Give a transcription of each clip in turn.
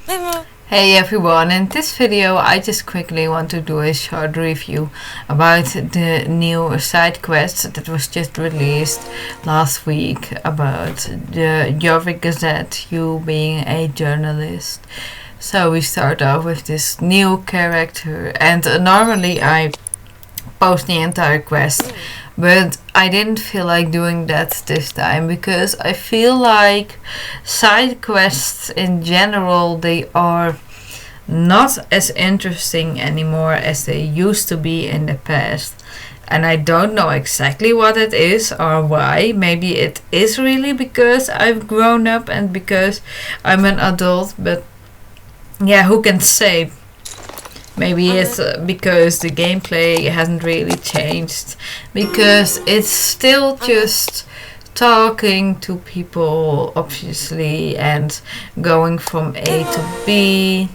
Hey everyone, in this video I just quickly want to do a short review about the new side quest that was just released last week about the Jorvik Gazette, you being a journalist. So we start off with this new character, and normally I post the entire quest, but I didn't feel like doing that this time because I feel like side quests in general, they are not as interesting anymore as they used to be in the past. And I don't know exactly what it is or why. Maybe it is really because I've grown up and because I'm an adult, but yeah, who can say? Maybe it's because the gameplay hasn't really changed, because it's still just talking to people, obviously, and going from A to B,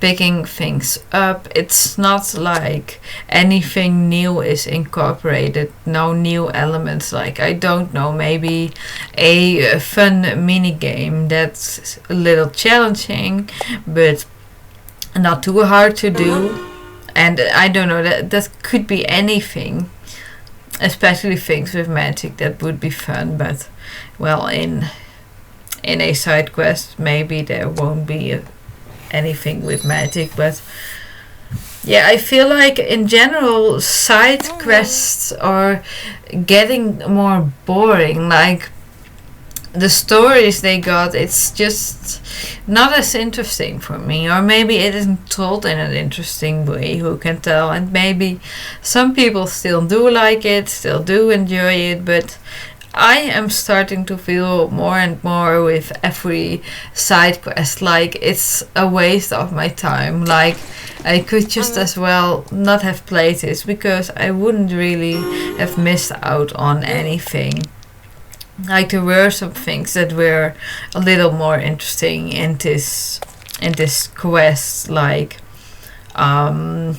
picking things up. It's not like anything new is incorporated, no new elements, like, I don't know, maybe a fun mini game that's a little challenging, but not too hard to do. And I don't know, that could be anything, especially things with magic that would be fun, but well, in a side quest maybe there won't be anything with magic. But yeah, I feel like in general side quests are getting more boring. Like, the stories they got, it's just not as interesting for me, or maybe it isn't told in an interesting way, who can tell. And maybe some people still do like it, still do enjoy it, but I am starting to feel more and more with every side quest like it's a waste of my time. Like, I could just as well not have played this, because I wouldn't really have missed out on anything. Like, there were some things that were a little more interesting in this quest, like a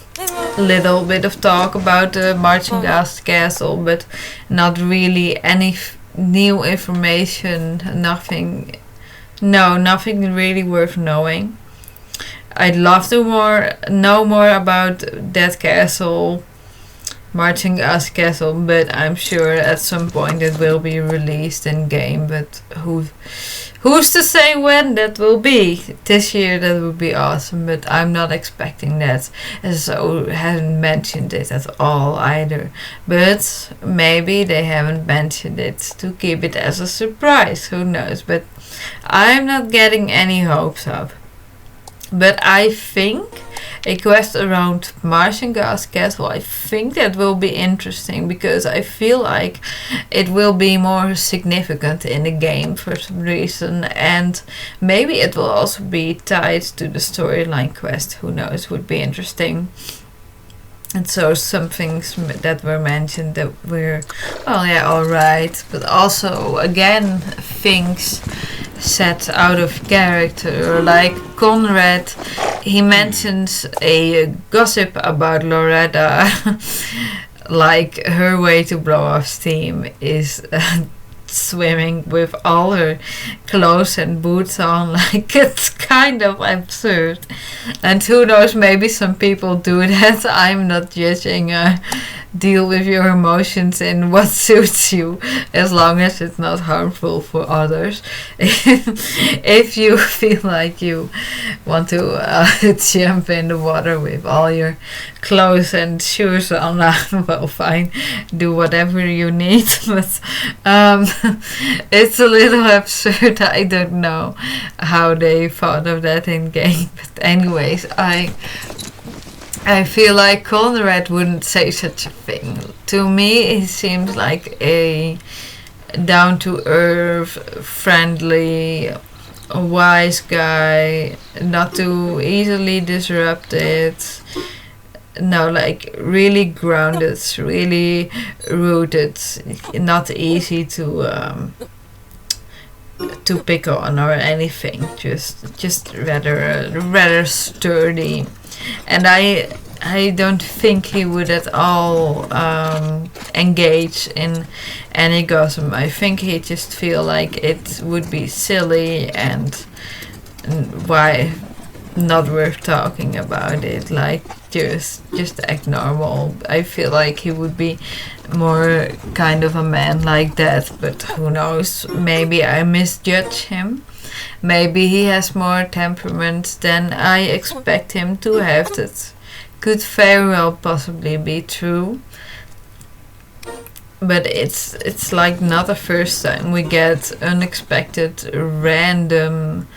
little bit of talk about the marching gas castle, but not really any new information. Nothing really worth knowing. I'd love to know more about that castle, Marching Gas Castle, but I'm sure at some point it will be released in game. But who's to say when that will be? This year that would be awesome, but I'm not expecting that. SSO hasn't mentioned it at all either. But maybe they haven't mentioned it to keep it as a surprise. Who knows? But I'm not getting any hopes up. But I think a quest around Martian Gas Castle, I think that will be interesting, because I feel like it will be more significant in the game for some reason, and maybe it will also be tied to the storyline quest. Who knows, would be interesting. And so some things that were mentioned that were, well, yeah, alright, but also again things set out of character, like Conrad. He mentions a gossip about Loretta, like her way to blow off steam is swimming with all her clothes and boots on. Like, it's kind of absurd, and who knows, maybe some people do that. I'm not judging. Deal with your emotions in what suits you, as long as it's not harmful for others. If you feel like you want to jump in the water with all your clothes and shoes on, well, fine, do whatever you need. But it's a little absurd. I don't know how they thought of that in game. But anyways, I feel like Conrad wouldn't say such a thing. To me, he seems like a down-to-earth, friendly, wise guy, not too easily disrupted. No, like, really grounded, really rooted, not easy to pick on or anything. Just rather sturdy. And I don't think he would at all engage in any gossip. I think he just feel like it would be silly, and why not worth talking about it. Like, just act normal. I feel like he would be more kind of a man like that, but who knows, maybe I misjudge him. Maybe he has more temperament than I expect him to have. That could very well possibly be true. But it's like not the first time we get unexpected random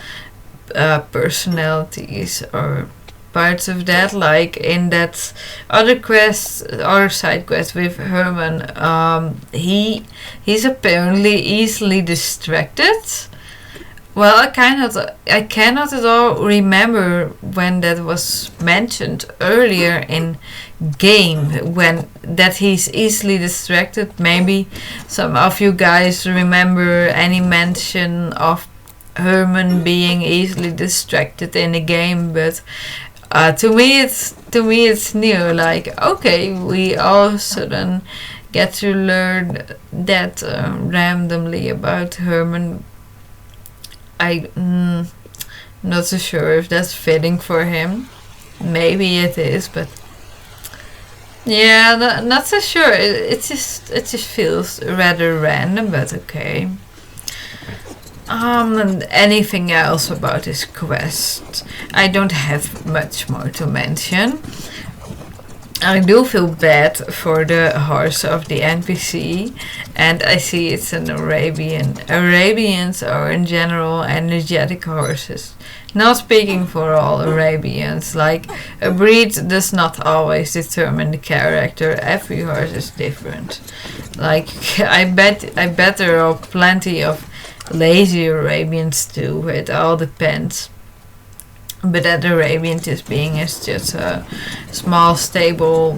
personalities or parts of that, like in that other side quest with Herman. He's apparently easily distracted. Well, I cannot at all remember when that was mentioned earlier in game, when that he's easily distracted. Maybe some of you guys remember any mention of Herman being easily distracted in a game, but to me it's new. Like, okay, we all of a sudden get to learn that randomly about Herman. I'm not so sure if that's fitting for him. Maybe it is, but yeah, not so sure. It just feels rather random, but okay. And anything else about this quest? I don't have much more to mention. I do feel bad for the horse of the NPC, and I see it's an Arabian. Arabians are in general energetic horses. Not speaking for all Arabians, like a breed does not always determine the character. Every horse is different. Like, I bet there are plenty of lazy Arabians too. It all depends. But that Arabian just being is just a small stable.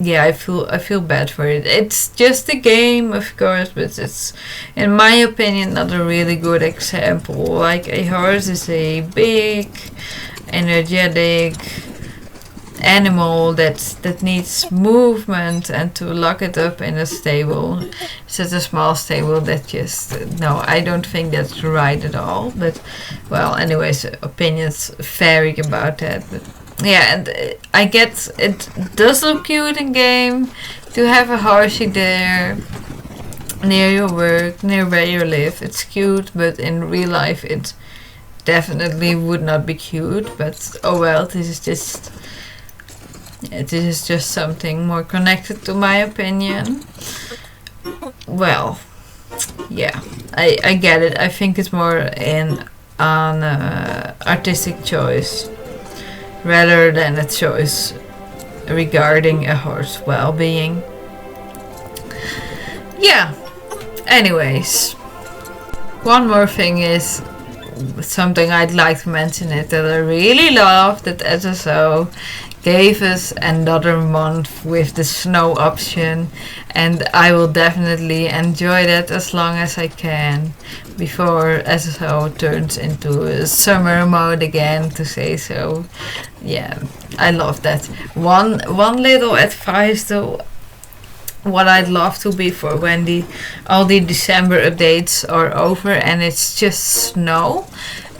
Yeah, I feel bad for it. It's just a game, of course, but it's, in my opinion, not a really good example. Like, a horse is a big, energetic animal that needs movement, and to lock it up in a stable, such a small stable, that just, no, I don't think that's right at all. But well, anyways, opinions vary about that. But yeah, and I get it does look cute in game to have a horsey there near your work, near where you live. It's cute, but in real life it definitely would not be cute. But oh well, this is just something more connected to my opinion. Well, yeah, I get it. I think it's more an artistic choice rather than a choice regarding a horse well-being. Yeah, anyways, one more thing is something I'd like to mention, it that I really love that SSO gave us another month with the snow option, and I will definitely enjoy that as long as I can before SSO turns into a summer mode again, to say so. Yeah, I love that. One little advice though, what I'd love to be for when all the December updates are over and it's just snow.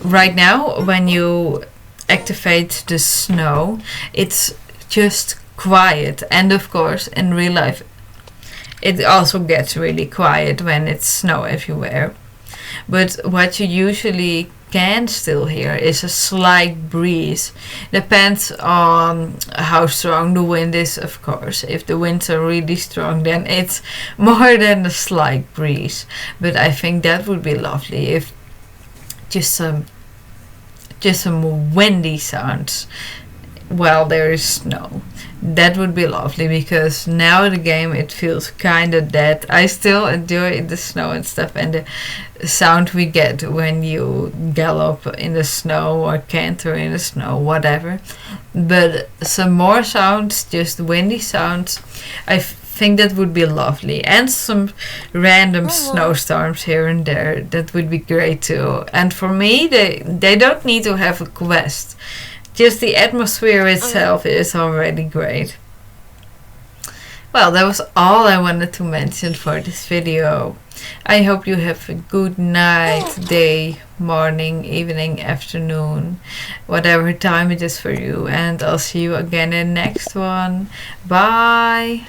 Right now, when you activate the snow, it's just quiet, and of course in real life it also gets really quiet when it's snow everywhere. But what you usually can still hear is a slight breeze. Depends on how strong the wind is, of course. If the winds are really strong, then it's more than a slight breeze. But I think that would be lovely if just some windy sounds while there is snow. That would be lovely, because now the game, it feels kind of dead. I still enjoy the snow and stuff, and the sound we get when you gallop in the snow or canter in the snow, whatever. But some more sounds, just windy sounds, I think that would be lovely. And some random snowstorms here and there, that would be great too. And for me, they don't need to have a quest. Just the atmosphere itself is already great. Well, that was all I wanted to mention for this video. I hope you have a good night, day, morning, evening, afternoon, whatever time it is for you. And I'll see you again in the next one. Bye!